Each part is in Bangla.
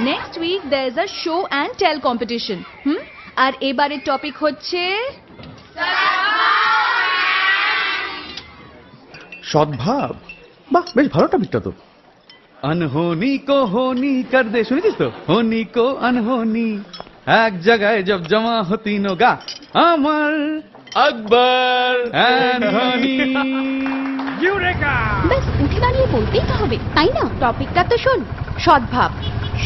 Next week there is a show and tell competition. আর এবারের টপিক হচ্ছে সদ্ভাব। বাহ, বেশ ভালো টপিকটা তো। अनहोनी को होनी कर दे, শুনেছিস তো? होनी को अनहोनी এক জায়গায় জব জমা হতি নোগা আমার আকবর অ্যান্থনি। ব্যাস উঠে দাঁড়িয়ে বলতেই তো হবে, তাই না? টপিকটা তো শোন, সদ্ভাব।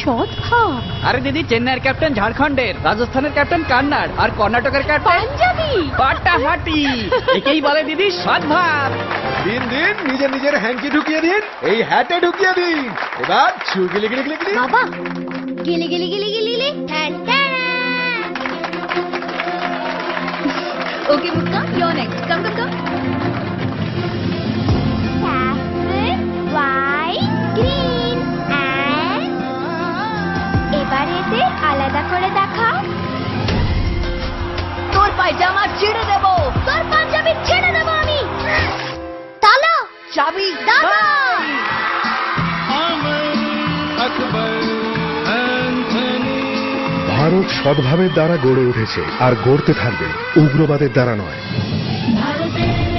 সদ্ভাব। আরে দিদি, চেন্নাইয়ের ক্যাপ্টেন ঝাড়খণ্ডের, রাজস্থানের ক্যাপ্টেন কান্নাড়, আর কর্ণাটকের ক্যাপ্টেন পাঞ্জাবি। পাটাহাটি। একেই বলে দিদি সদ্ভাব। দিন দিন নিজের নিজের হ্যান্ডকে ঢুকিয়ে দিন, এই হ্যাটে ঢুকিয়ে দিন। এবার ছু গিলি গিলি গিলি গিলি। বাবা, গেলে গেলে গেলে গেলে okay Mukta, your next. Come come come. White, green and এবার এদের আলাদা করে দেখাও। তোর পায়জামা ছিঁড়ে দেবো, তোর পাঞ্জাবি ছেড়ে দেবো আমি। তালা, চাবি দাদা। আকবর অ্যান্থনি। ভারত সদ্ভাবের দ্বারা গড়ে উঠেছে আর গড়তে থাকবে, উগ্রবাদের দ্বারা নয়। ভারতের